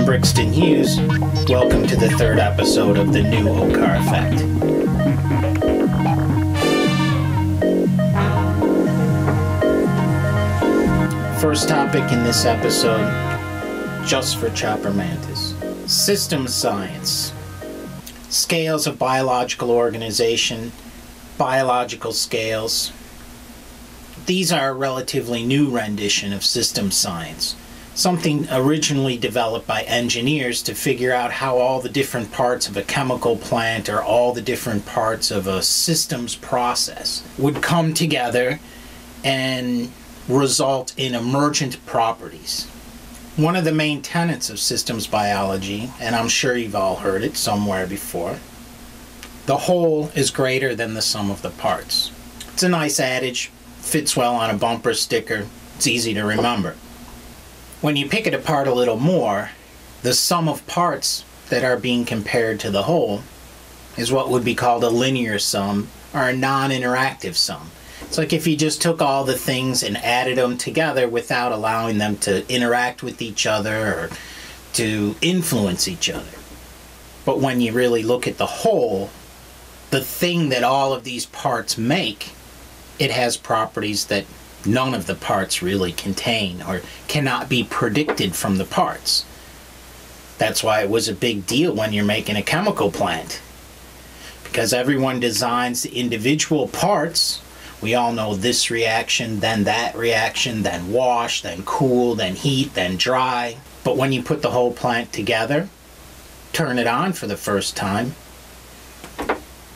Brixton Hughes. Welcome to the third episode of the new Okar Effect. First topic in this episode, just for Chopper Mantis. Systems science. Scales of biological organization, biological scales. These are a relatively new rendition of systems science. Something originally developed by engineers to figure out how all the different parts of a chemical plant or all the different parts of a systems process would come together and result in emergent properties. One of the main tenets of systems biology, and I'm sure you've all heard it somewhere before, the whole is greater than the sum of the parts. It's a nice adage, fits well on a bumper sticker, it's easy to remember. When you pick it apart a little more, the sum of parts that are being compared to the whole is what would be called a linear sum or a non-interactive sum. It's like if you just took all the things and added them together without allowing them to interact with each other or to influence each other. But when you really look at the whole, the thing that all of these parts make, it has properties that none of the parts really contain or cannot be predicted from the parts. That's why it was a big deal when you're making a chemical plant, because everyone designs the individual parts. We all know this reaction, then that reaction, then wash, then cool, then heat, then dry. But when you put the whole plant together, turn it on for the first time,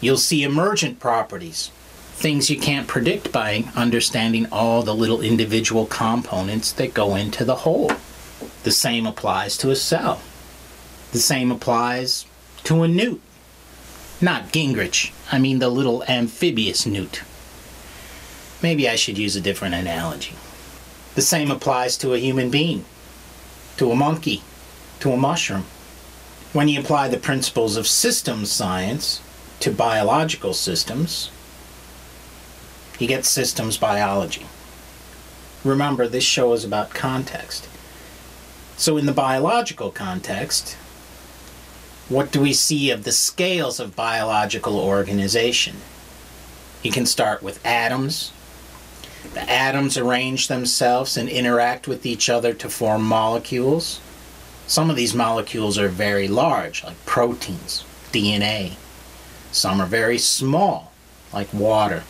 you'll see emergent properties. Things you can't predict by understanding all the little individual components that go into the whole. The same applies to a cell. The same applies to a newt. Not Gingrich, I mean the little amphibious newt. Maybe I should use a different analogy. The same applies to a human being, to a monkey, to a mushroom. When you apply the principles of systems science to biological systems, you get systems biology. Remember, this show is about context. So in the biological context, what do we see of the scales of biological organization? You can start with atoms. The atoms arrange themselves and interact with each other to form molecules. Some of these molecules are very large, like proteins, DNA. Some are very small, like water,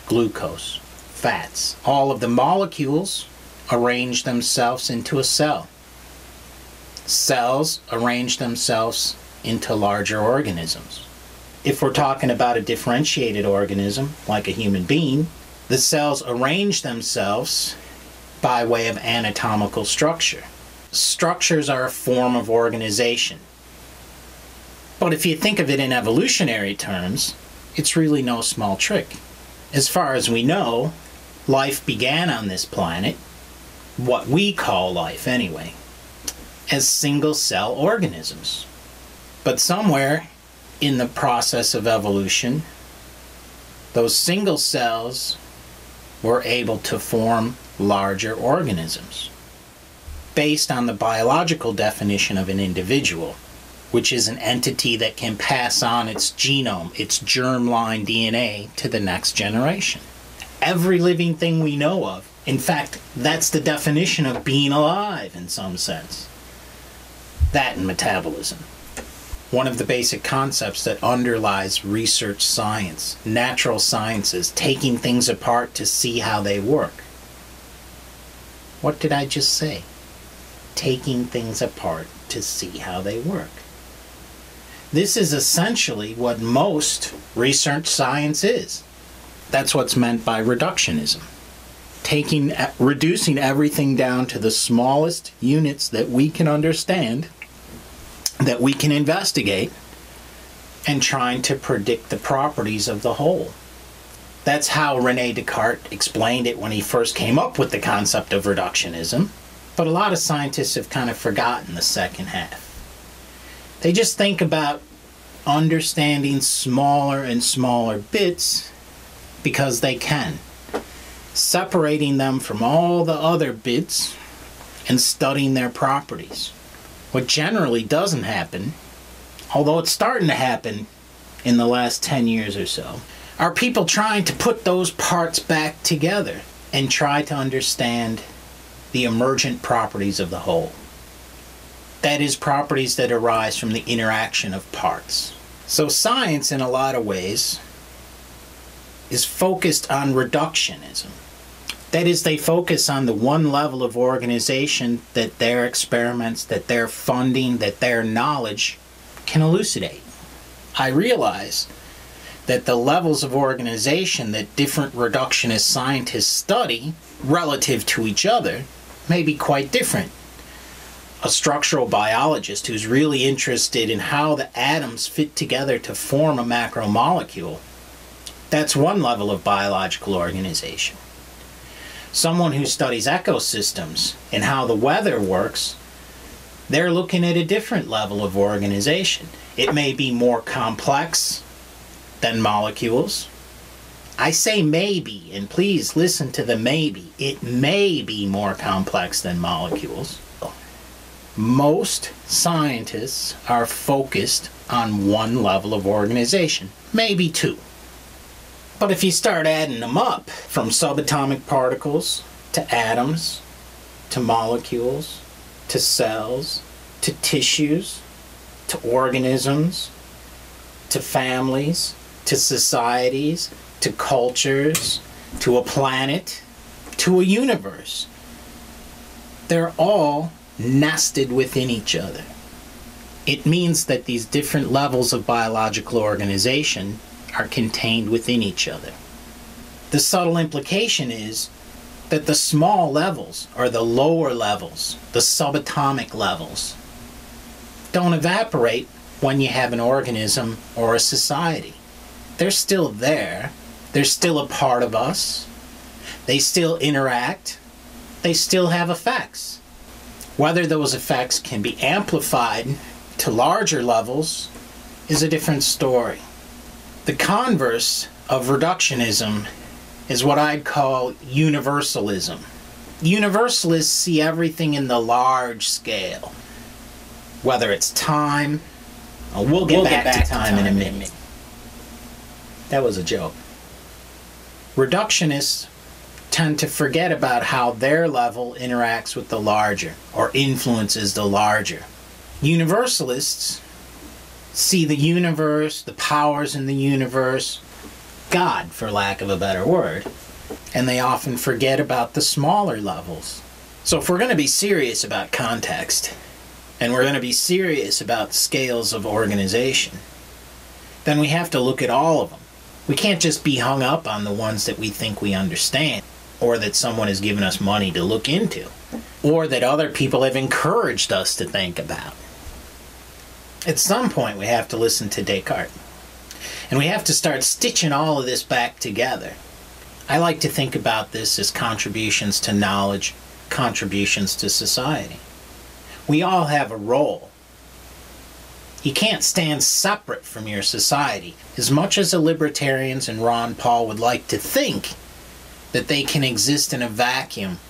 glucose, fats. All of the molecules arrange themselves into a cell. Cells arrange themselves into larger organisms. If we're talking about a differentiated organism, like a human being, the cells arrange themselves by way of anatomical structure. Structures are a form of organization. But if you think of it in evolutionary terms, it's really no small trick. As far as we know, life began on this planet, what we call life anyway, as single-cell organisms. But somewhere in the process of evolution, those single cells were able to form larger organisms based on the biological definition of an individual, which is an entity that can pass on its genome, its germline DNA, to the next generation. Every living thing we know of, in fact, that's the definition of being alive in some sense. That and metabolism. One of the basic concepts that underlies research science, natural sciences, taking things apart to see how they work. What did I just say? Taking things apart to see how they work. This is essentially what most research science is. That's what's meant by reductionism. Reducing everything down to the smallest units that we can understand, that we can investigate, and trying to predict the properties of the whole. That's how René Descartes explained it when he first came up with the concept of reductionism. But a lot of scientists have kind of forgotten the second half. They just think about understanding smaller and smaller bits because they can, separating them from all the other bits and studying their properties. What generally doesn't happen, although it's starting to happen in the last 10 years or so, are people trying to put those parts back together and try to understand the emergent properties of the whole. That is, properties that arise from the interaction of parts. So science, in a lot of ways, is focused on reductionism. That is, they focus on the one level of organization that their experiments, that their funding, that their knowledge can elucidate. I realize that the levels of organization that different reductionist scientists study relative to each other may be quite different. A structural biologist who's really interested in how the atoms fit together to form a macromolecule, that's one level of biological organization. Someone who studies ecosystems and how the weather works, they're looking at a different level of organization. It may be more complex than molecules. I say maybe, and please listen to the maybe. It may be more complex than molecules. Most scientists are focused on one level of organization, maybe two. But if you start adding them up, from subatomic particles to atoms, to molecules, to cells, to tissues, to organisms, to families, to societies, to cultures, to a planet, to a universe, they're all nested within each other. It means that these different levels of biological organization are contained within each other. The subtle implication is that the small levels, or the lower levels, the subatomic levels, don't evaporate when you have an organism or a society. They're still there. They're still a part of us. They still interact. They still have effects. Whether those effects can be amplified to larger levels is a different story. The converse of reductionism is what I'd call universalism. Universalists see everything in the large scale, whether it's time. We'll get back to time in a minute. That was a joke. Reductionists tend to forget about how their level interacts with the larger, or influences the larger. Universalists see the universe, the powers in the universe, God, for lack of a better word, and they often forget about the smaller levels. So if we're going to be serious about context, and we're going to be serious about scales of organization, then we have to look at all of them. We can't just be hung up on the ones that we think we understand, or that someone has given us money to look into, or that other people have encouraged us to think about. At some point, we have to listen to Descartes. And we have to start stitching all of this back together. I like to think about this as contributions to knowledge, contributions to society. We all have a role. You can't stand separate from your society. As much as the libertarians and Ron Paul would like to think that they can exist in a vacuum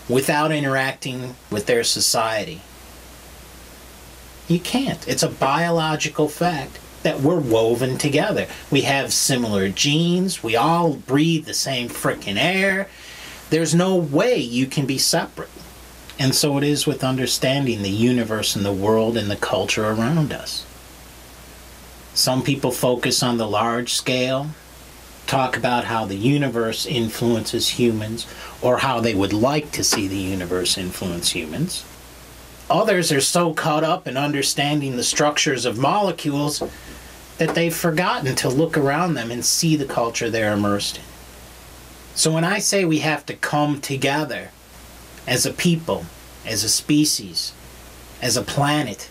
without interacting with their society, you can't. It's a biological fact that we're woven together. We have similar genes. We all breathe the same frickin' air. There's no way you can be separate. And so it is with understanding the universe and the world and the culture around us. Some people focus on the large scale, talk about how the universe influences humans, or how they would like to see the universe influence humans. Others are so caught up in understanding the structures of molecules that they've forgotten to look around them and see the culture they're immersed in. So when I say we have to come together as a people, as a species, as a planet,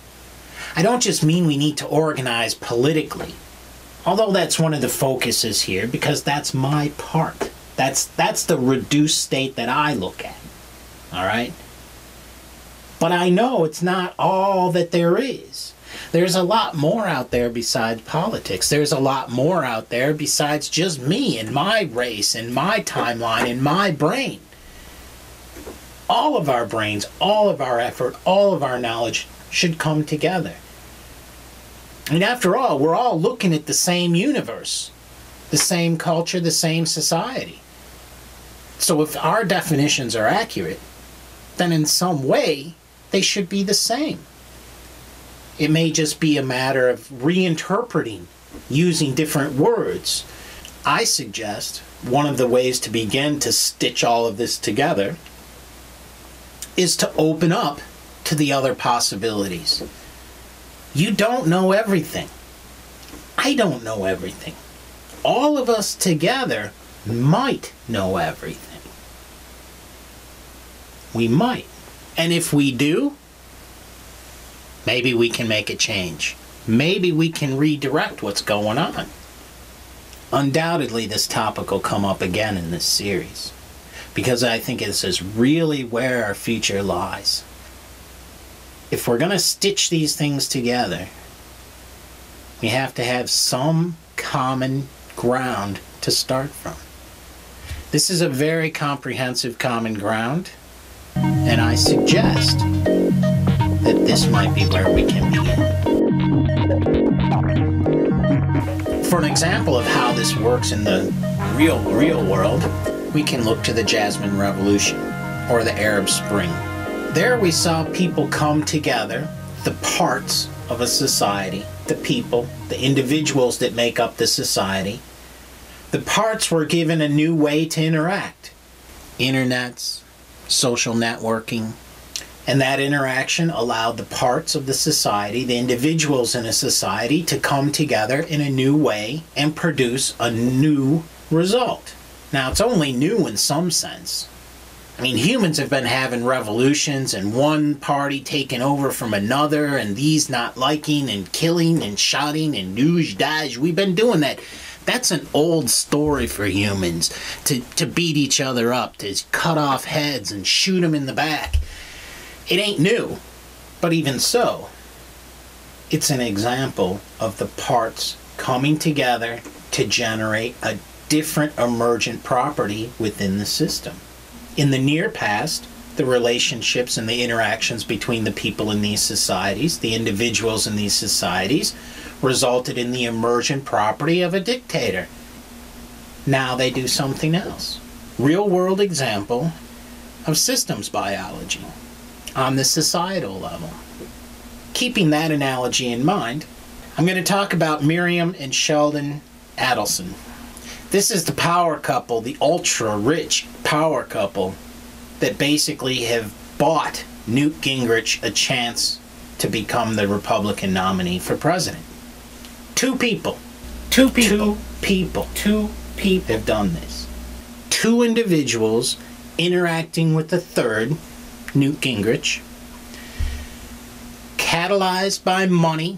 I don't just mean we need to organize politically, although that's one of the focuses here, because that's my part. That's the reduced state that I look at. All right? But I know it's not all that there is. There's a lot more out there besides politics. There's a lot more out there besides just me and my race and my timeline and my brain. all of our brains, all of our effort, all of our knowledge should come together. And after all, we're all looking at the same universe, the same culture, the same society. So if our definitions are accurate, then in some way, they should be the same. It may just be a matter of reinterpreting, using different words. I suggest one of the ways to begin to stitch all of this together is to open up to the other possibilities. You don't know everything. I don't know everything. All of us together might know everything. We might. And if we do, maybe we can make a change. Maybe we can redirect what's going on. Undoubtedly, this topic will come up again in this series, because I think this is really where our future lies. If we're going to stitch these things together, we have to have some common ground to start from. This is a very comprehensive common ground, and I suggest that this might be where we can begin. For an example of how this works in the real world, we can look to the Jasmine Revolution or the Arab Spring. There we saw people come together, the parts of a society, the people, the individuals that make up the society. The parts were given a new way to interact. Internets, social networking, and that interaction allowed the parts of the society, the individuals in a society, to come together in a new way and produce a new result. Now, it's only new in some sense. I mean, humans have been having revolutions and one party taking over from another and these not liking and killing and shouting and douche. We've been doing that. That's an old story for humans, to beat each other up, to cut off heads and shoot them in the back. It ain't new, but even so, it's an example of the parts coming together to generate a different emergent property within the system. In the near past, the relationships and the interactions between the people in these societies, the individuals in these societies, resulted in the emergent property of a dictator. Now they do something else. Real-world example of systems biology on the societal level. Keeping that analogy in mind, I'm going to talk about Miriam and Sheldon Adelson. This is the power couple, the ultra-rich power couple that basically have bought Newt Gingrich a chance to become the Republican nominee for president. Two people have done this. Two individuals interacting with the third, Newt Gingrich, catalyzed by money,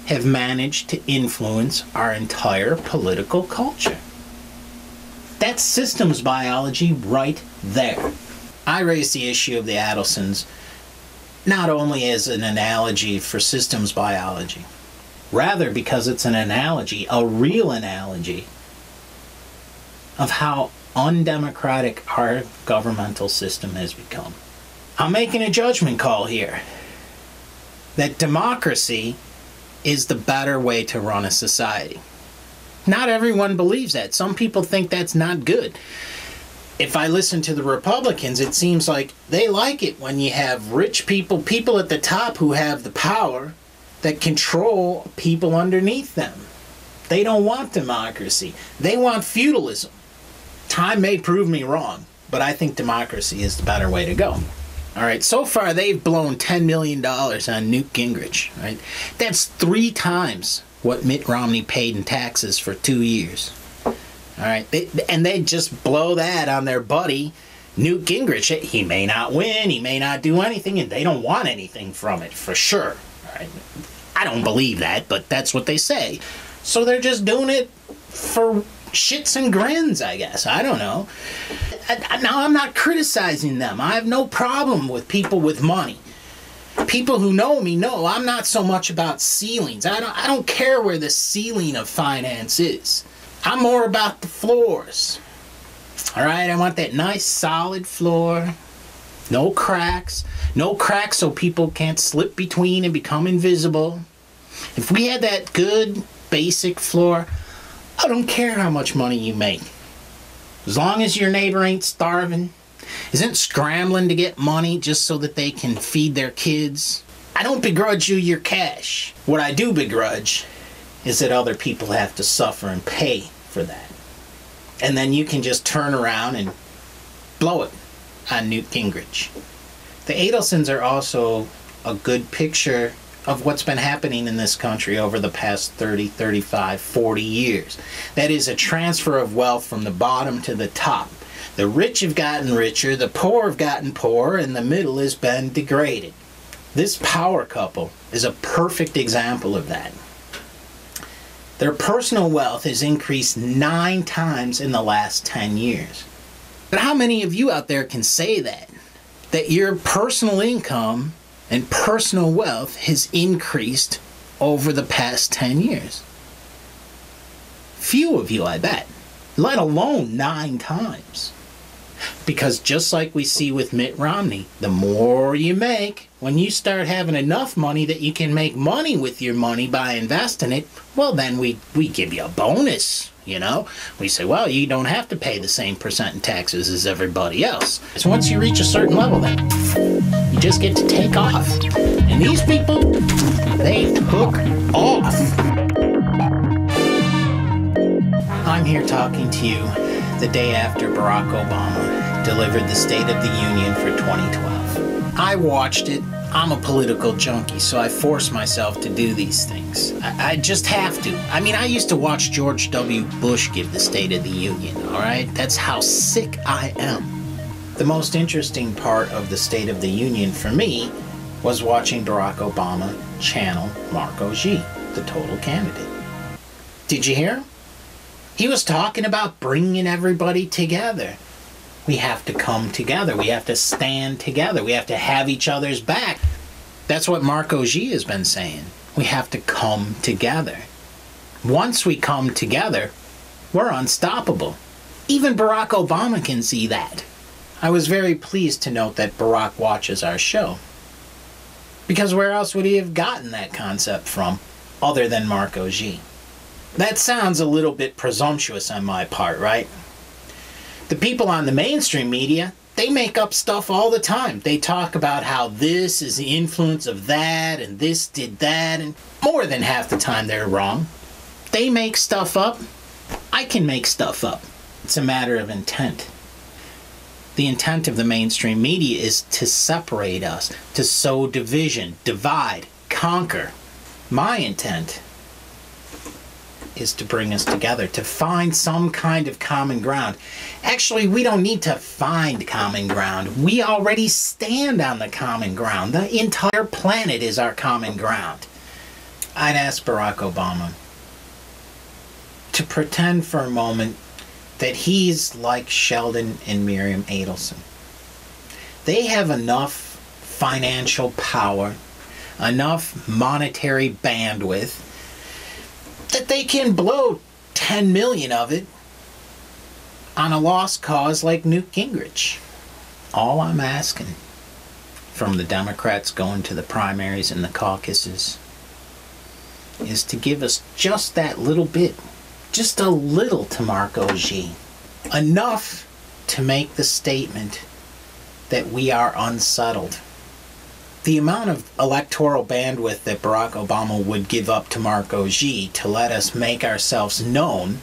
have managed to influence our entire political culture. That's systems biology right there. I raise the issue of the Adelsons not only as an analogy for systems biology, rather because it's an analogy, a real analogy, of how undemocratic our governmental system has become. I'm making a judgment call here that democracy is the better way to run a society. Not everyone believes that. Some people think that's not good. If I listen to the Republicans, it seems like they like it when you have rich people, people at the top who have the power that control people underneath them. They don't want democracy. They want feudalism. Time may prove me wrong, but I think democracy is the better way to go. All right, so far they've blown $10 million on Newt Gingrich. Right? That's 3 times what Mitt Romney paid in taxes for 2 years. All right, they just blow that on their buddy Newt Gingrich. He may not win, he may not do anything, and they don't want anything from it for sure. All right? I don't believe that, but that's what they say. So they're just doing it for shits and grins, I guess. I don't know. Now, I'm not criticizing them. I have no problem with people with money. People who know me know I'm not so much about ceilings. I don't care where the ceiling of finance is. I'm more about the floors. All right, I want that nice solid floor. No cracks. No cracks so people can't slip between and become invisible. If we had that good basic floor, I don't care how much money you make. As long as your neighbor ain't starving, isn't scrambling to get money just so that they can feed their kids. I don't begrudge you your cash. What I do begrudge is that other people have to suffer and pay for that. And then you can just turn around and blow it on Newt Gingrich. The Adelsons are also a good picture of what's been happening in this country over the past 30, 35, 40 years. That is a transfer of wealth from the bottom to the top. The rich have gotten richer, the poor have gotten poorer, and the middle has been degraded. This power couple is a perfect example of that. Their personal wealth has increased 9 times in the last 10 years. But how many of you out there can say that? That your personal income and personal wealth has increased over the past 10 years? Few of you, I bet. Let alone 9 times. Because just like we see with Mitt Romney, the more you make, when you start having enough money that you can make money with your money by investing it, well then we give you a bonus, you know? We say, well, you don't have to pay the same percent in taxes as everybody else. So once you reach a certain level then, you just get to take off. And these people, they took off. I'm here talking to you the day after Barack Obama delivered the State of the Union for 2012. I watched it. I'm a political junkie, so I force myself to do these things. I just have to. I mean, I used to watch George W. Bush give the State of the Union, all right? That's how sick I am. The most interesting part of the State of the Union for me was watching Barack Obama channel Marco G, the total candidate. Did you hear him? He was talking about bringing everybody together. We have to come together. We have to stand together. We have to have each other's back. That's what Marco G has been saying. We have to come together. Once we come together, we're unstoppable. Even Barack Obama can see that. I was very pleased to note that Barack watches our show. Because where else would he have gotten that concept from other than Marco G? That sounds a little bit presumptuous on my part, right? The people on the mainstream media, they make up stuff all the time. They talk about how this is the influence of that and this did that, and more than half the time they're wrong. They make stuff up. I can make stuff up. It's a matter of intent. The intent of the mainstream media is to separate us, to sow division, divide, conquer. My intent is to bring us together, to find some kind of common ground. Actually, we don't need to find common ground. We already stand on the common ground. The entire planet is our common ground. I'd ask Barack Obama to pretend for a moment that he's like Sheldon and Miriam Adelson. They have enough financial power, enough monetary bandwidth, that they can blow 10 million of it on a lost cause like Newt Gingrich. All I'm asking from the Democrats going to the primaries and the caucuses is to give us just that little bit, just a little to Marco G. Enough to make the statement that we are unsettled. The amount of electoral bandwidth that Barack Obama would give up to Marco G to let us make ourselves known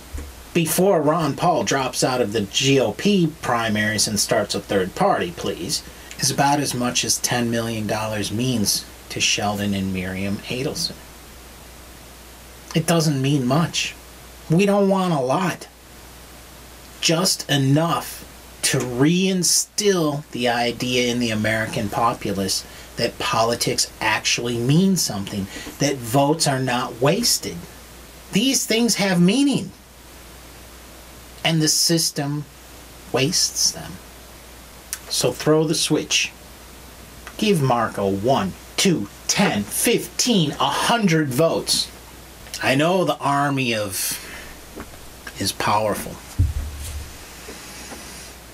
before Ron Paul drops out of the GOP primaries and starts a third party, please, is about as much as $10 million means to Sheldon and Miriam Adelson. It doesn't mean much. We don't want a lot. Just enough to reinstill the idea in the American populace that politics actually mean something, that votes are not wasted. These things have meaning, and the system wastes them. So throw the switch. Give Marco 1, 2, 10, 15, 100 votes. I know the army is powerful.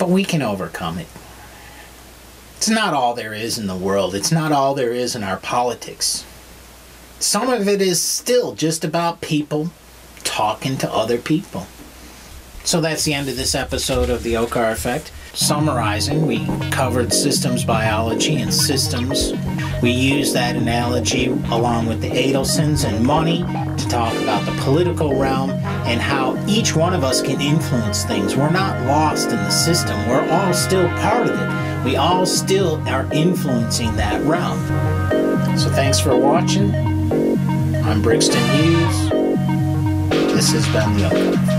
But we can overcome it. It's not all there is in the world. It's not all there is in our politics. Some of it is still just about people talking to other people. So that's the end of this episode of the Okar Effect. Summarizing, we covered systems biology and systems. We used that analogy along with the Adelsons and money to talk about the political realm and how each one of us can influence things. We're not lost in the system. We're all still part of it. We all still are influencing that realm. So thanks for watching. I'm Brixton Hughes. This has been the Okar Effect.